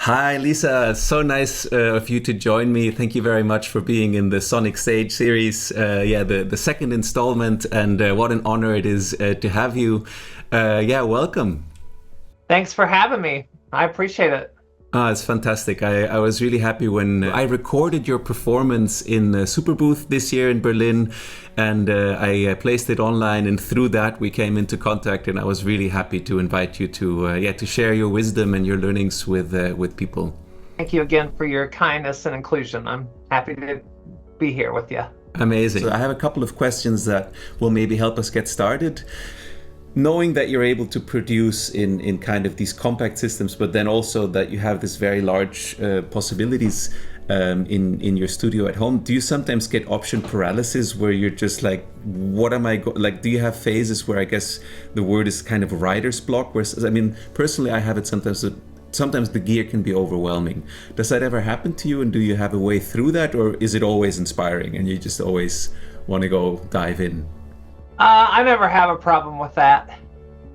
Hi, Lisa. So nice of you to join me. Thank you very much for being in the Sonic Stage series. The second installment, and what an honor it is to have you. Welcome. Thanks for having me. I appreciate it. It's fantastic. I was really happy when I recorded your performance in Superbooth this year in Berlin, and I placed it online. And through that, we came into contact, and I was really happy to invite you to share your wisdom and your learnings with people. Thank you again for your kindness and inclusion. I'm happy to be here with you. Amazing. So I have a couple of questions that will maybe help us get started. Knowing that you're able to produce in kind of these compact systems, but then also that you have this very large possibilities in your studio at home, do you sometimes get option paralysis where you're just like, what am I like? Do you have phases where I guess the word is kind of writer's block? Where I mean, personally, I have it sometimes. Sometimes the gear can be overwhelming. Does that ever happen to you? And do you have a way through that, or is it always inspiring and you just always want to go dive in? I never have a problem with that.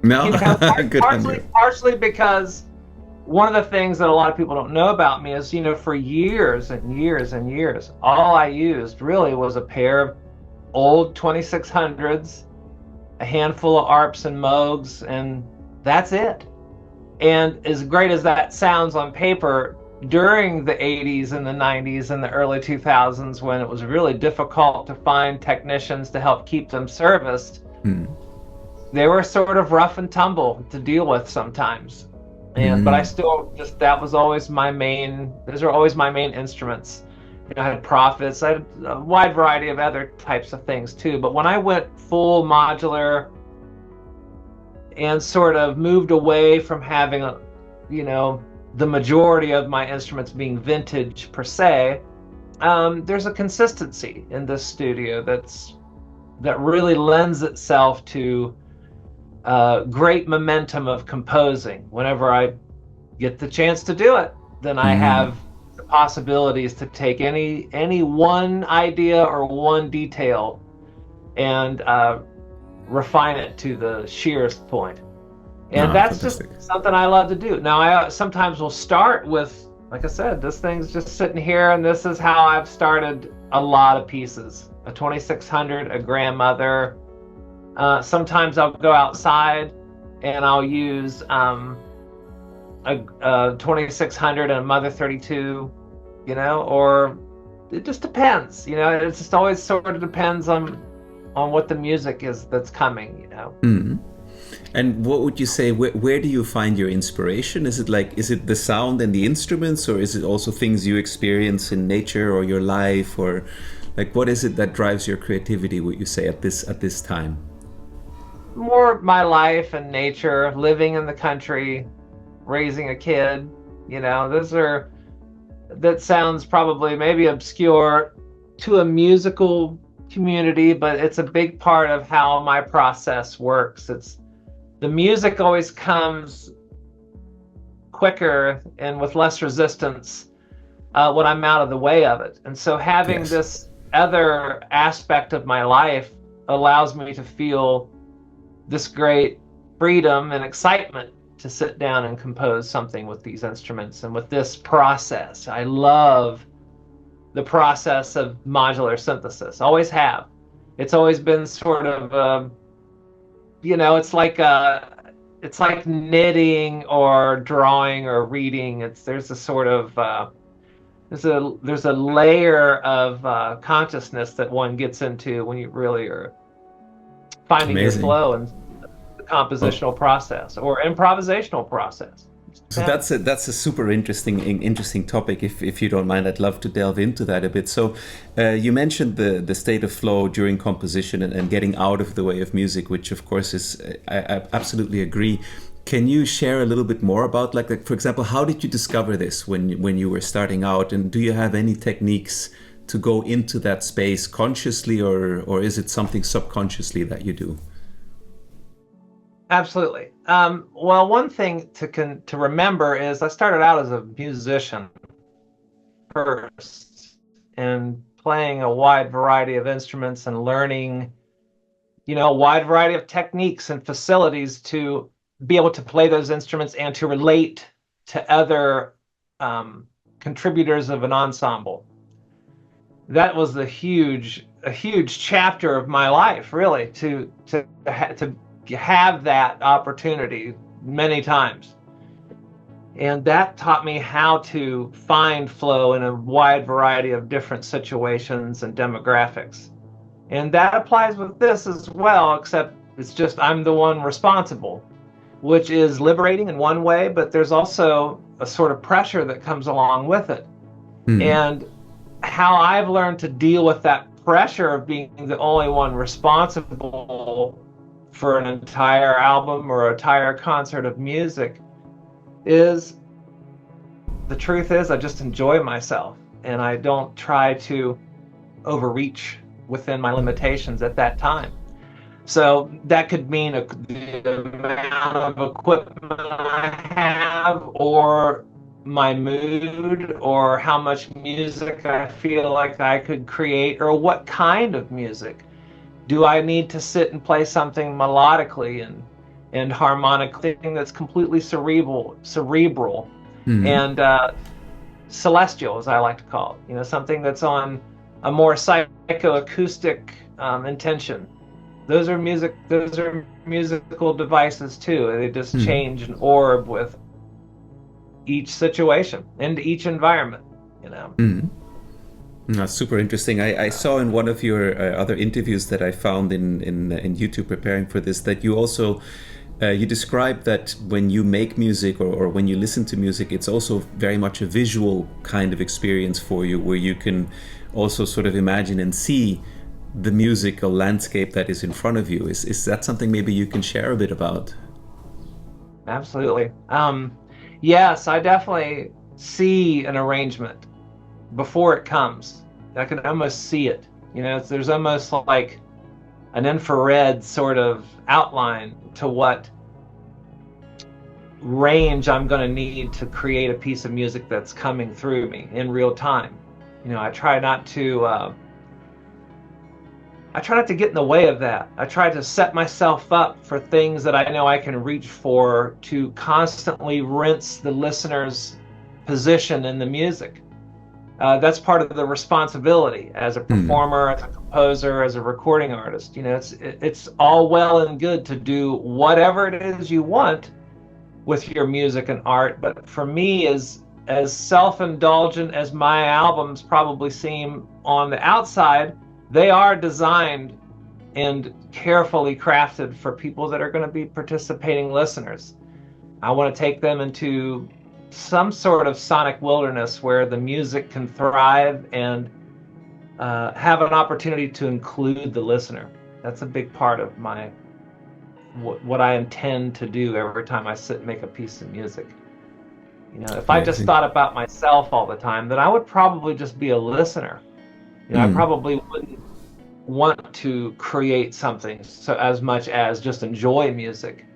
No, You know, good on you. partially because one of the things that a lot of people don't know about me is, for years and years and years, all I used really was a pair of old 2600s, a handful of ARPs and Moogs, and that's it. And as great as that sounds on paper, during the 80s and the 90s and the early 2000s, when it was really difficult to find technicians to help keep them serviced, Hmm. they were sort of rough and tumble to deal with sometimes. But I still that was always those are always my main instruments. I had Prophets, I had a wide variety of other types of things too. But when I went full modular and sort of moved away from having the majority of my instruments being vintage per se, there's a consistency in this studio that really lends itself to great momentum of composing. Whenever I get the chance to do it, then I have the possibilities to take any one idea or one detail and refine it to the sheerest point. And that's just Fantastic. something I love to do. Now, I sometimes will start with, like I said, this thing's just sitting here, and this is how I've started a lot of pieces. A 2600, a grandmother. Sometimes I'll go outside and I'll use a 2600 and a Mother 32, or it just depends. It just always sort of depends on what the music is that's coming. And what would you say, where do you find your inspiration? Is it the sound and the instruments, or is it also things you experience in nature or your life, or like what is it that drives your creativity, would you say, at this time? More my life and nature, living in the country, raising a kid. That sounds probably maybe obscure to a musical community, but it's a big part of how my process works. The music always comes quicker and with less resistance when I'm out of the way of it. And so having Yes. this other aspect of my life allows me to feel this great freedom and excitement to sit down and compose something with these instruments and with this process. I love the process of modular synthesis. Always have. It's always been sort of it's like knitting or drawing or reading. There's a sort of there's a layer of consciousness that one gets into when you really are finding your Amazing. flow in the Well, compositional process or improvisational process. so that's a super interesting topic. If you don't mind, I'd love to delve into that a bit. So, you mentioned the state of flow during composition and getting out of the way of music, which of course is I absolutely agree. Can you share a little bit more about like for example, how did you discover this when you were starting out, and do you have any techniques to go into that space consciously, or is it something subconsciously that you do? Absolutely. Well, one thing to remember is I started out as a musician first and playing a wide variety of instruments and learning, a wide variety of techniques and facilities to be able to play those instruments and to relate to other contributors of an ensemble. That was a huge chapter of my life, really, to have that opportunity many times. And that taught me how to find flow in a wide variety of different situations and demographics. And that applies with this as well, except it's just I'm the one responsible, which is liberating in one way, but there's also a sort of pressure that comes along with it. And how I've learned to deal with that pressure of being the only one responsible for an entire album or an entire concert of music is, the truth is, I just enjoy myself and I don't try to overreach within my limitations at that time. So that could mean the amount of equipment I have, or my mood, or how much music I feel like I could create, or what kind of music. Do I need to sit and play something melodically and harmonically, that's completely cerebral and celestial, as I like to call it? You know, something that's on a more psychoacoustic intention. Those are musical devices too. They just change and orb with each situation and each environment, you know. That's super interesting. I saw in one of your other interviews that I found in YouTube preparing for this, that you also you described that when you make music or when you listen to music, it's also very much a visual kind of experience for you, where you can also sort of imagine and see the musical landscape that is in front of you. Is that something maybe you can share a bit about? Absolutely. Yes, I definitely see an arrangement before it comes. I can almost see it. You know, there's almost like an infrared sort of outline to what range I'm going to need to create a piece of music that's coming through me in real time. You know, I try not to get in the way of that. I try to set myself up for things that I know I can reach for, to constantly rinse the listener's position in the music. That's part of the responsibility as a performer, as a composer, as a recording artist. You know, it's all well and good to do whatever it is you want with your music and art, but for me, as self-indulgent as my albums probably seem on the outside, they are designed and carefully crafted for people that are going to be participating listeners. I want to take them into some sort of sonic wilderness where the music can thrive and have an opportunity to include the listener. That's a big part of what I intend to do every time I sit and make a piece of music. You know, if I just thought about myself all the time, then I would probably just be a listener. You know, I probably wouldn't want to create something so as much as just enjoy music.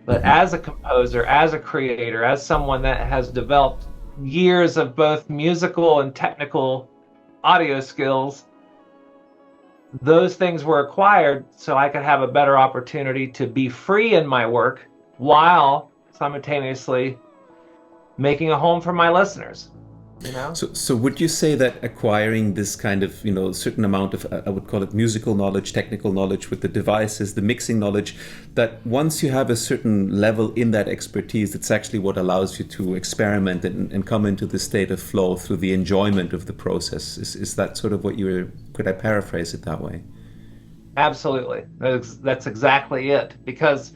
But as a composer, as a creator, as someone that has developed years of both musical and technical audio skills, those things were acquired so I could have a better opportunity to be free in my work while simultaneously making a home for my listeners. You know? So would you say that acquiring this kind of, you know, certain amount of, I would call it musical knowledge, technical knowledge with the devices, the mixing knowledge, that once you have a certain level in that expertise, it's actually what allows you to experiment and come into the state of flow through the enjoyment of the process? Is that sort of what could I paraphrase it that way? Absolutely. That's exactly it. Because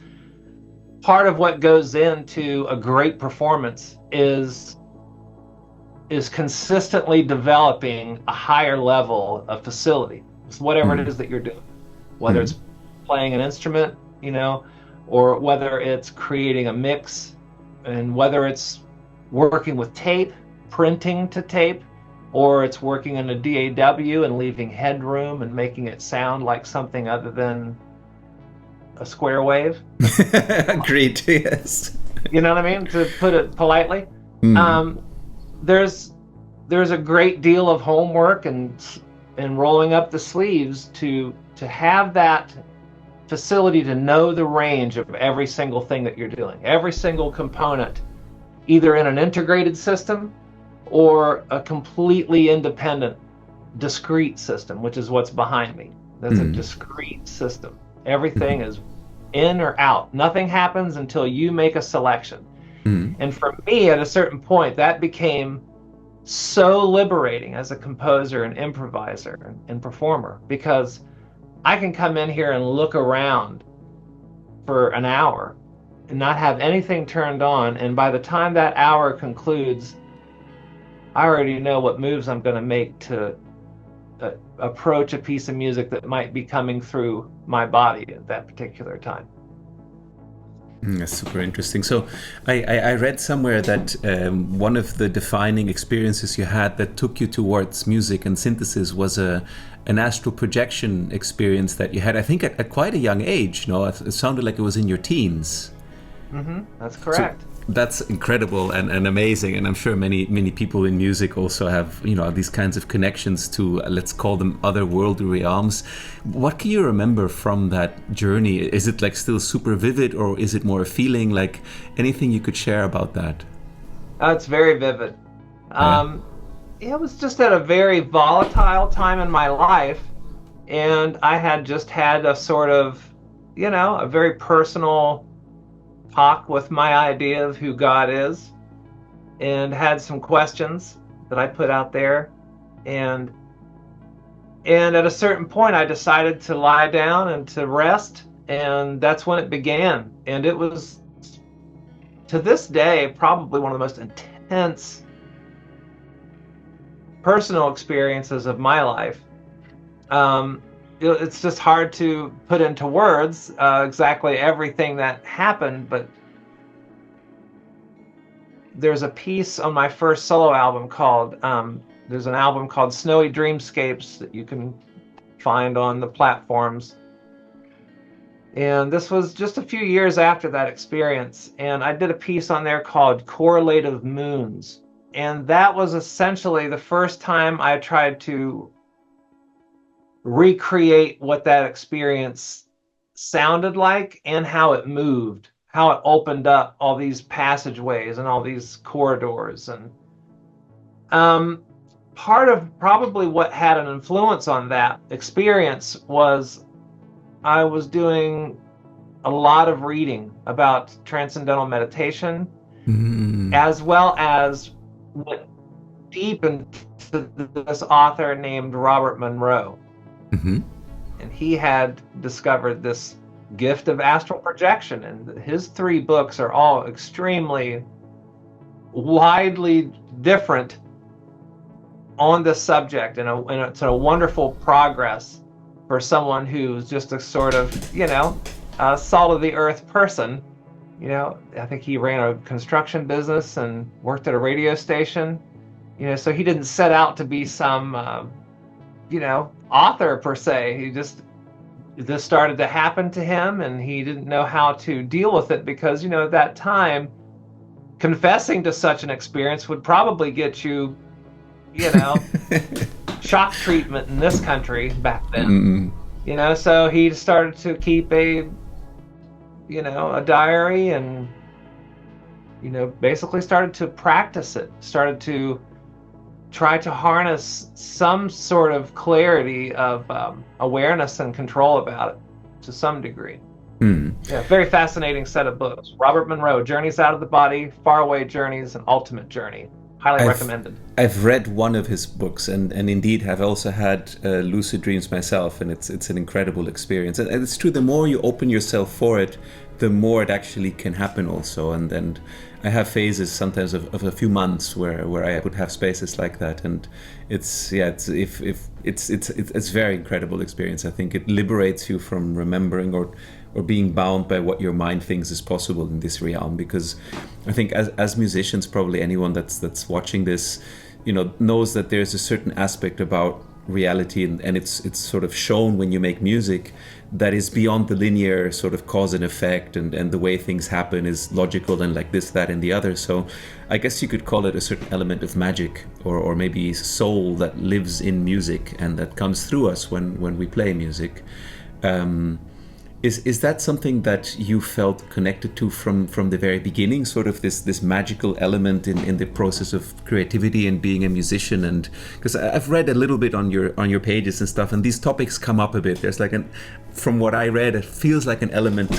part of what goes into a great performance is consistently developing a higher level of facility, whatever it is that you're doing, whether it's playing an instrument, you know, or whether it's creating a mix, and whether it's working with tape, printing to tape, or it's working in a DAW and leaving headroom and making it sound like something other than a square wave. Agreed, yes. You know what I mean? To put it politely. There's a great deal of homework and rolling up the sleeves to have that facility to know the range of every single thing that you're doing, every single component, either in an integrated system or a completely independent, discrete system, which is what's behind me. That's a discrete system. Everything is in or out. Nothing happens until you make a selection. And for me, at a certain point, that became so liberating as a composer and improviser and performer, because I can come in here and look around for an hour and not have anything turned on, and by the time that hour concludes, I already know what moves I'm going to make to approach a piece of music that might be coming through my body at that particular time. That's super interesting. So I read somewhere that one of the defining experiences you had that took you towards music and synthesis was an astral projection experience that you had, I think, at quite a young age. No, it sounded like it was in your teens. That's correct. So that's incredible and amazing, and I'm sure many people in music also have, you know, these kinds of connections to, let's call them, otherworldly realms. What can you remember from that journey? Is it like still super vivid, or is it more a feeling? Like, anything you could share about that? It's very vivid. It was just at a very volatile time in my life, and I had just had a sort of, you know, a very personal talk with my idea of who God is, and had some questions that I put out there, and at a certain point I decided to lie down and to rest, and that's when it began. And it was, to this day, probably one of the most intense personal experiences of my life. It's just hard to put into words exactly everything that happened, but there's a piece on my first solo album called, there's an album called Snowy Dreamscapes that you can find on the platforms. And this was just a few years after that experience, and I did a piece on there called Correlative Moons. And that was essentially the first time I tried to recreate what that experience sounded like and how it moved, how it opened up all these passageways and all these corridors. And part of probably what had an influence on that experience was I was doing a lot of reading about transcendental meditation, as well as went deep into this author named Robert Monroe. And he had discovered this gift of astral projection, and his 3 books are all extremely widely different on this subject, and it's a wonderful progress for someone who's just a sort of, you know, a salt of the earth person. You know, I think he ran a construction business and worked at a radio station, you know, so he didn't set out to be some you know, author per se. This started to happen to him, and he didn't know how to deal with it, because, you know, at that time, confessing to such an experience would probably get you, you know, shock treatment in this country back then. You know, so he started to keep a diary, and, you know, basically started to practice it, started to try to harness some sort of clarity of awareness and control about it to some degree. Yeah, very fascinating set of books. Robert Monroe, Journeys Out of the Body, Faraway Journeys, and Ultimate Journey. Highly recommended. I've read one of his books, and indeed have also had lucid dreams myself, and it's an incredible experience. And it's true, the more you open yourself for it, the more it actually can happen also. And I have phases sometimes of a few months where I would have spaces like that, and it's very incredible experience. I think it liberates you from remembering or being bound by what your mind thinks is possible in this realm, because I think as musicians, probably anyone that's watching this, you know, knows that there's a certain aspect about reality, and it's sort of shown when you make music that is beyond the linear sort of cause and effect, and the way things happen is logical and like this, that, and the other. So I guess you could call it a certain element of magic, or maybe soul that lives in music and that comes through us when we play music. Is that something that you felt connected to from the very beginning, sort of this magical element in the process of creativity and being a musician? And because I've read a little bit on your pages and stuff, and these topics come up a bit. There's like from what I read, it feels like an element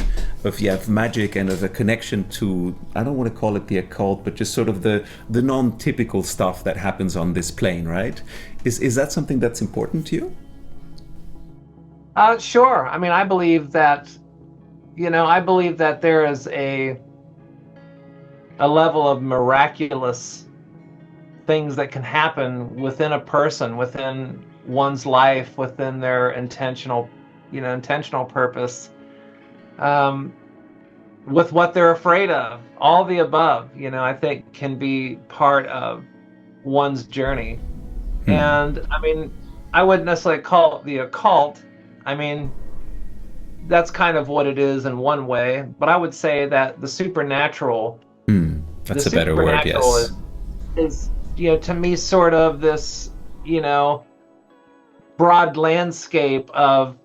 of magic and of a connection to, I don't want to call it the occult, but just sort of the non-typical stuff that happens on this plane, right? Is that something that's important to you? Sure. I mean, I believe that, there is a level of miraculous things that can happen within a person, within one's life, within their intentional purpose, with what they're afraid of. All the above, I think can be part of one's journey. And I mean, I wouldn't necessarily call it the occult. I mean, that's kind of what it is in one way, but I would say that the supernatural, that's a better word, yes, is to me sort of this, broad landscape of,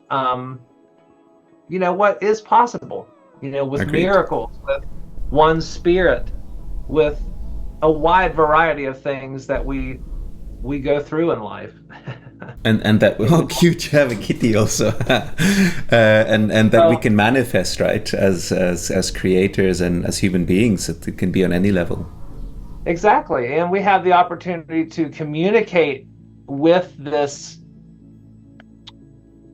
what is possible, with Agreed. miracles, with one's spirit, with a wide variety of things that we go through in life. and that cute, you have a kitty also. and that we can manifest, right, as creators and as human beings. It can be on any level. Exactly. And we have the opportunity to communicate with this,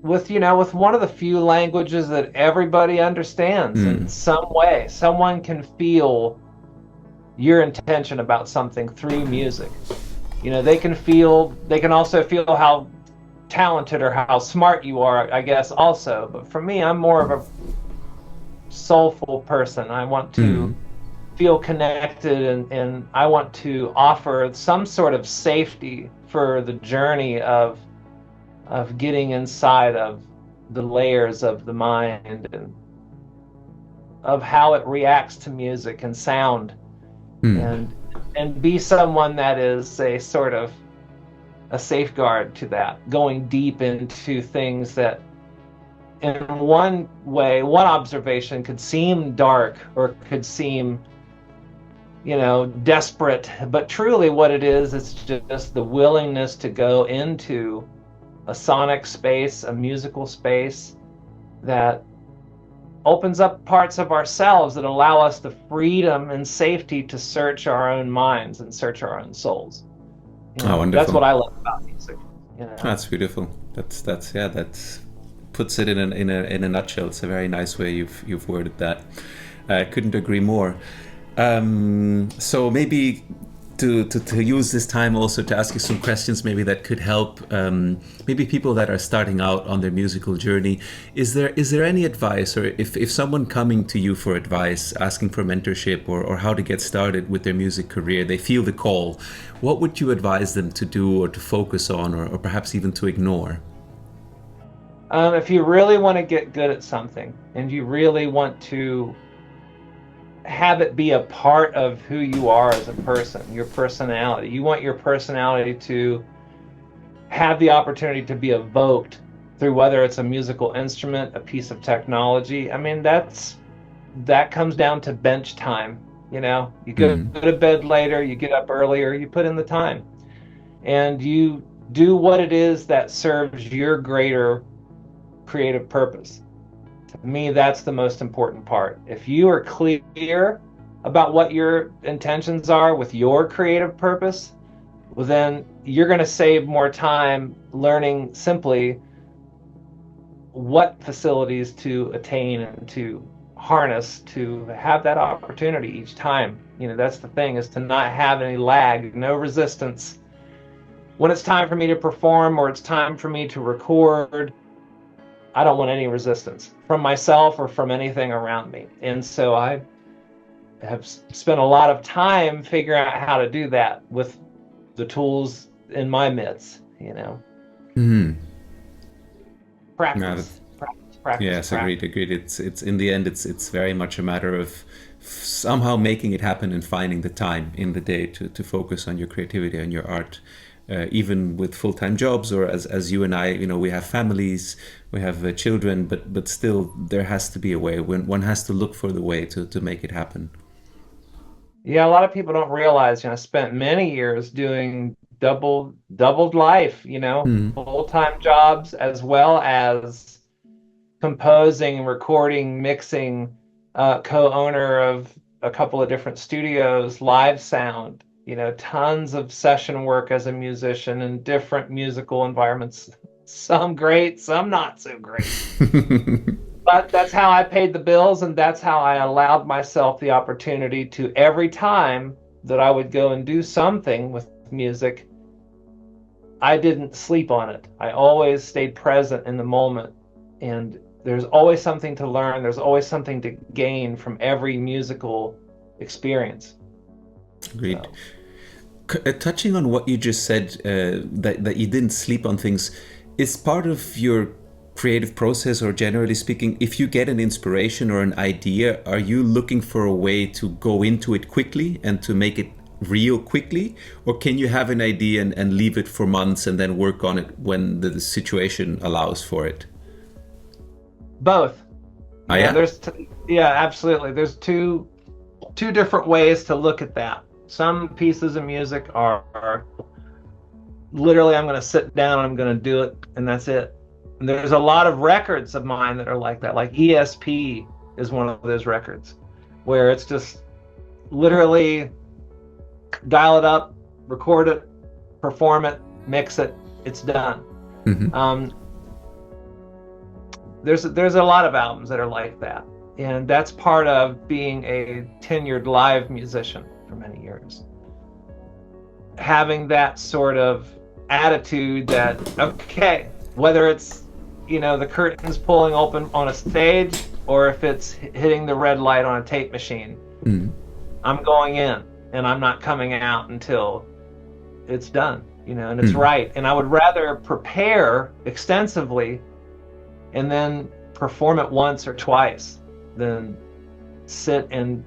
with one of the few languages that everybody understands in some way. Someone can feel your intention about something through music. They can also feel how talented or how smart you are, I guess, also. But for me, I'm more of a soulful person. I want to feel connected, and I want to offer some sort of safety for the journey of getting inside of the layers of the mind and of how it reacts to music and sound. And be someone that is a sort of a safeguard to that, going deep into things that in one way, one observation could seem dark or could seem, desperate, but truly what it is, it's just the willingness to go into a sonic space, a musical space that opens up parts of ourselves that allow us the freedom and safety to search our own minds and search our own souls. Wonderful. That's what I love about music. That's beautiful. That puts it in a nutshell. It's a very nice way you've worded that. I couldn't agree more. So maybe to use this time also to ask you some questions maybe that could help maybe people that are starting out on their musical journey. Is there any advice, or if someone coming to you for advice, asking for mentorship or how to get started with their music career, they feel the call, what would you advise them to do or to focus on or perhaps even to ignore? If you really want to get good at something and you really want to have it be a part of who you are as a person, your personality. You want your personality to have the opportunity to be evoked through whether it's a musical instrument, a piece of technology. I mean, that comes down to bench time. You go to bed later, you get up earlier, you put in the time, and you do what it is that serves your greater creative purpose. To me, that's the most important part. If you are clear about what your intentions are with your creative purpose, well, then you're going to save more time learning simply what facilities to attain and to harness to have that opportunity each time. That's the thing, is to not have any lag, no resistance. When it's time for me to perform or it's time for me to record, I don't want any resistance from myself or from anything around me. And so I have spent a lot of time figuring out how to do that with the tools in my midst, Practice. Yes, agreed. It's in the end, it's very much a matter of somehow making it happen and finding the time in the day to focus on your creativity and your art. even with full-time jobs, or as you and I, we have families, we have children, but still there has to be a way. When one has to look for the way to make it happen. Yeah, a lot of people don't realize, I spent many years doing doubled life, Mm. full-time jobs as well as composing, recording, mixing, co-owner of a couple of different studios, live sound, tons of session work as a musician in different musical environments, some great, some not so great. But that's how I paid the bills, and that's how I allowed myself the opportunity to, every time that I would go and do something with music, I didn't sleep on it. I always stayed present in the moment, and there's always something to learn. There's always something to gain from every musical experience. Agreed. So. Touching on what you just said, that you didn't sleep on things, is part of your creative process, or generally speaking, if you get an inspiration or an idea, are you looking for a way to go into it quickly and to make it real quickly, or can you have an idea and leave it for months and then work on it when the situation allows for it? Both. Yeah? Yeah, absolutely. There's two different ways to look at that. Some pieces of music are literally, I'm going to sit down and I'm going to do it, and that's it. And there's a lot of records of mine that are like that. Like ESP is one of those records where it's just literally dial it up, record it, perform it, mix it, it's done. Mm-hmm. There's a lot of albums that are like that, and that's part of being a tenured live musician for many years. Having that sort of attitude that, okay, whether it's the curtains pulling open on a stage, or if it's hitting the red light on a tape machine, I'm going in and I'm not coming out until it's done, and it's right. And I would rather prepare extensively and then perform it once or twice than sit and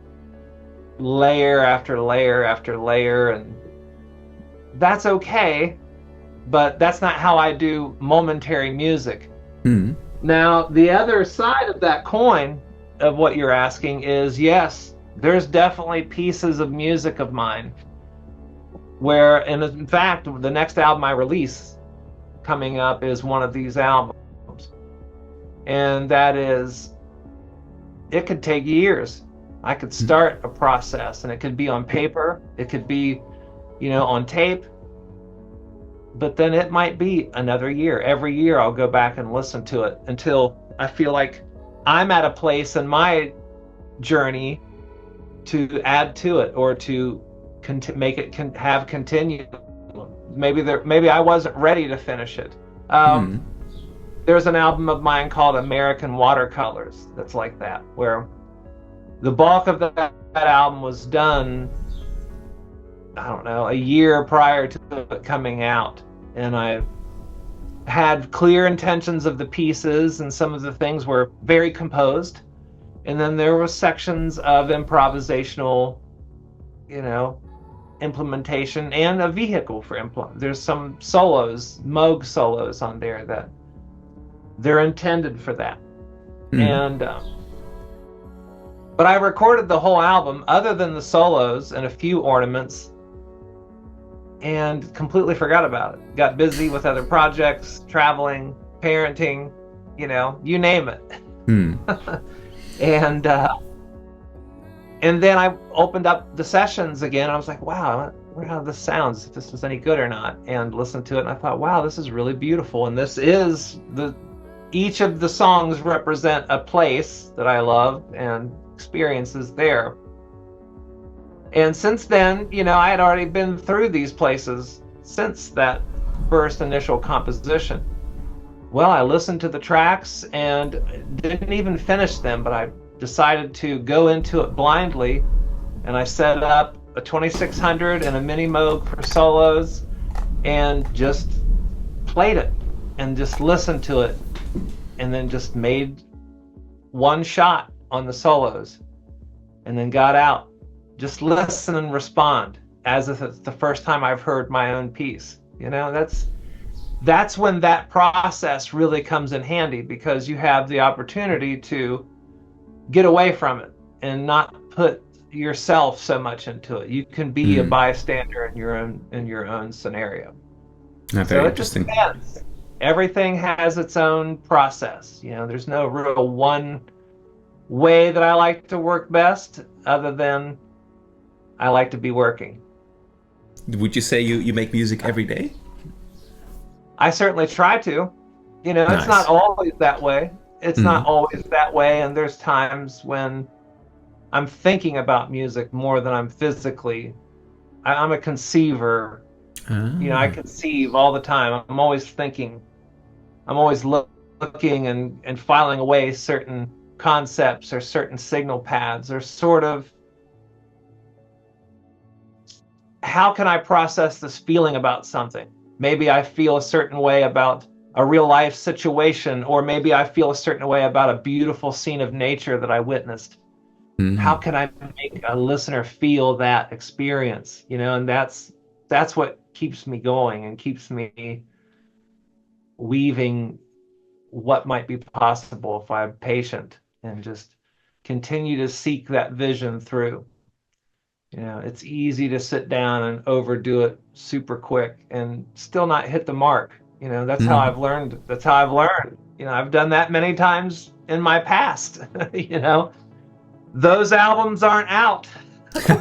layer after layer after layer. And that's okay, but that's not how I do momentary music. Now, the other side of that coin of what you're asking is, yes, there's definitely pieces of music of mine where, and in fact, the next album I release coming up is one of these albums. And that is, it could take years. I could start a process, and it could be on paper, it could be, on tape, but then it might be another year. Every year I'll go back and listen to it until I feel like I'm at a place in my journey to add to it, or to make it have continued. Maybe I wasn't ready to finish it. There's an album of mine called American Watercolors that's like that, where the bulk of that album was done, I don't know, a year prior to it coming out. And I had clear intentions of the pieces, and some of the things were very composed. And then there were sections of improvisational, implementation, and a vehicle for implement. There's some solos, Moog solos on there that they're intended for that. And but I recorded the whole album other than the solos and a few ornaments, and completely forgot about it. Got busy with other projects, traveling, parenting, you name it. And then I opened up the sessions again. I was like, wow, I wonder how this sounds, if this is any good or not, and listened to it, and I thought, wow, this is really beautiful. And this is each of the songs represent a place that I love and experiences there. And since then, I had already been through these places since that first initial composition. Well, I listened to the tracks and didn't even finish them, but I decided to go into it blindly, and I set up a 2600 and a mini Moog for solos, and just played it and just listened to it, and then just made one shot on the solos, and then got out. Just listen and respond as if it's the first time I've heard my own piece, That's when that process really comes in handy, because you have the opportunity to get away from it and not put yourself so much into it. You can be a bystander in your own scenario. Very So it just interesting. depends. Everything has its own process. There's no real one way that I like to work best, other than I like to be working. Would you say you make music every day? I certainly try to. It's not Nice. always that way. It's not always that way, and there's times when I'm thinking about music more than I'm physically. I'm a conceiver. I conceive all the time. I'm always thinking. I'm always looking and filing away certain concepts or certain signal paths, or sort of, how can I process this feeling about something? Maybe I feel a certain way about a real life situation, or maybe I feel a certain way about a beautiful scene of nature that I witnessed. How can I make a listener feel that experience? And that's what keeps me going and keeps me weaving what might be possible if I'm patient and just continue to seek that vision through. It's easy to sit down and overdo it super quick and still not hit the mark. That's how I've learned. That's how I've learned. I've done that many times in my past. Those albums aren't out. You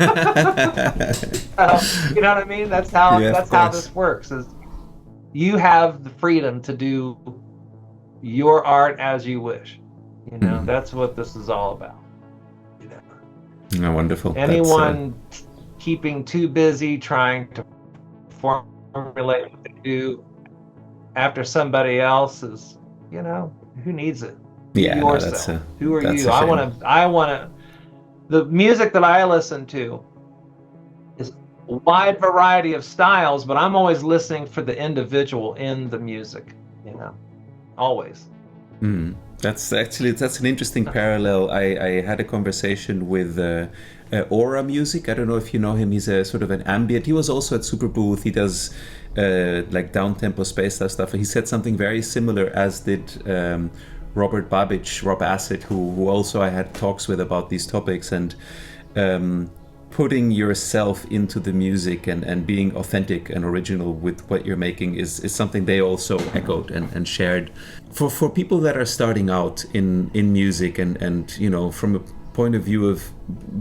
know what I mean? That's how this works. Is you have the freedom to do your art as you wish. That's what this is all about. Oh, wonderful. Anyone keeping too busy trying to formulate what they do after somebody else is, who needs it? Yeah, Be yourself. Who are you? I want to. The music that I listen to is a wide variety of styles, but I'm always listening for the individual in the music. Always. That's an interesting parallel. I had a conversation with Aura Music. I don't know if you know him. He's a sort of an ambient. He was also at Superbooth. He does like down-tempo space stuff. And he said something very similar, as did Robert Babich, Rob Acid, who also I had talks with about these topics. And putting yourself into the music and being authentic and original with what you're making is something they also echoed and shared. For people that are starting out in music and from a point of view of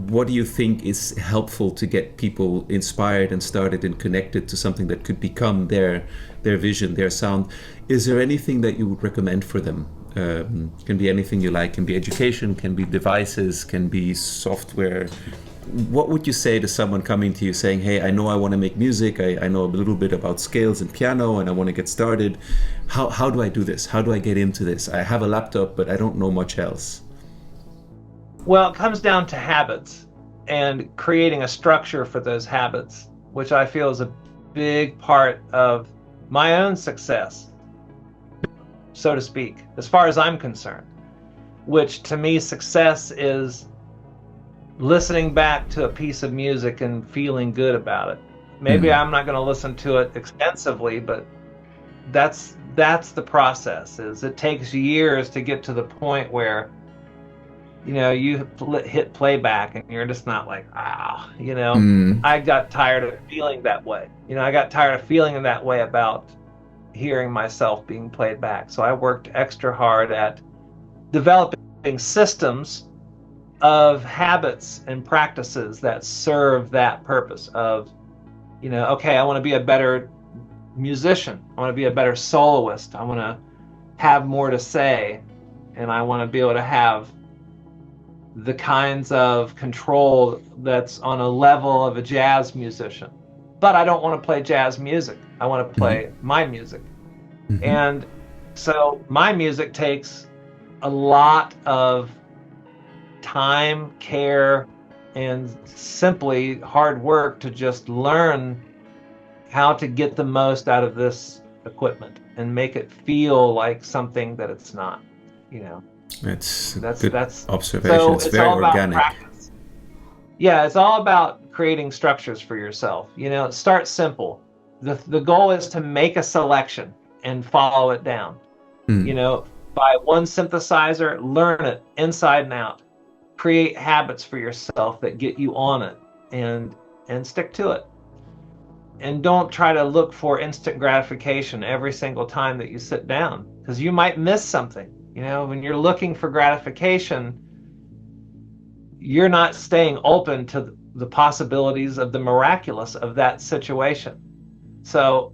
what do you think is helpful to get people inspired and started and connected to something that could become their vision, their sound, is there anything that you would recommend for them? Can be anything you like, can be education, can be devices, can be software. What would you say to someone coming to you saying, hey, I know I want to make music, I know a little bit about scales and piano and I want to get started. How do I do this? How do I get into this? I have a laptop, but I don't know much else. Well, it comes down to habits and creating a structure for those habits, which I feel is a big part of my own success, so to speak, as far as I'm concerned, which to me success is listening back to a piece of music and feeling good about it. Maybe I'm not going to listen to it extensively, but that's the process. Is it takes years to get to the point where you hit playback and you're just not like, I got tired of feeling that way. I got tired of feeling that way about hearing myself being played back. So I worked extra hard at developing systems of habits and practices that serve that purpose of, okay, I want to be a better musician. I want to be a better soloist. I want to have more to say, and I want to be able to have the kinds of control that's on a level of a jazz musician. But I don't want to play jazz music. I want to play my music. And so my music takes a lot of time, care, and simply hard work to just learn how to get the most out of this equipment and make it feel like something that it's not. That's good observation. So it's very organic. Yeah, it's all about creating structures for yourself. Start simple. the goal is to make a selection and follow it down. Mm. Buy one synthesizer, learn it inside and out, create habits for yourself that get you on it, and stick to it. And don't try to look for instant gratification every single time that you sit down, because you might miss something. When you're looking for gratification, you're not staying open to the possibilities of the miraculous of that situation. So,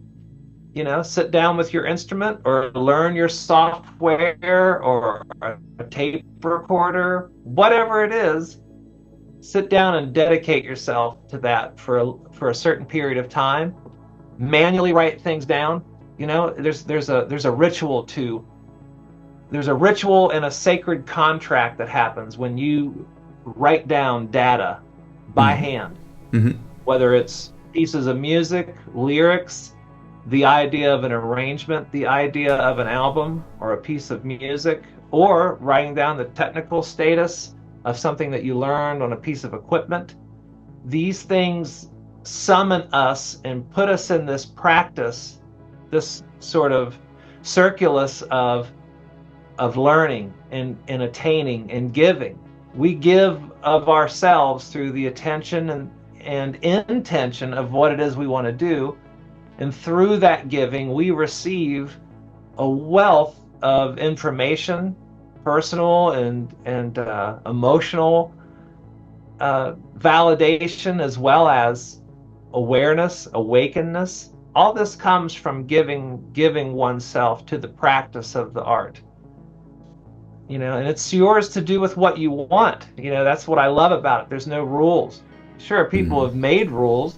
sit down with your instrument, or learn your software, or a tape recorder, whatever it is. Sit down and dedicate yourself to that for a certain period of time. Manually write things down. There's a ritual there's a ritual and a sacred contract that happens when you write down data by hand. Mm-hmm. Whether it's pieces of music, lyrics, the idea of an arrangement, the idea of an album or a piece of music, or writing down the technical status of something that you learned on a piece of equipment. These things summon us and put us in this practice, this sort of circulus of learning and attaining and giving. We give of ourselves through the attention and intention of what it is we want to do. And through that giving, we receive a wealth of information, personal and emotional validation, as well as awareness, awakenness. All this comes from giving oneself to the practice of the art. And it's yours to do with what you want. That's what I love about it. There's no rules. Sure, people have made rules,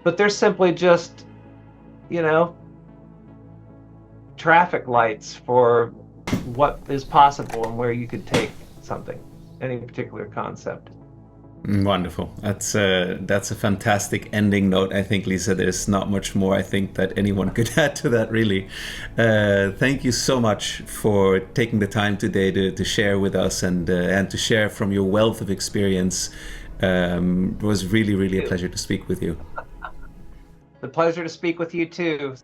but they're simply just, traffic lights for what is possible and where you could take something, any particular concept. Wonderful. That's a fantastic ending note. I think, Lisa, there's not much more I think that anyone could add to that, really. Thank you so much for taking the time today to share with us and to share from your wealth of experience. It was really, really a pleasure to speak with you. The pleasure to speak with you too.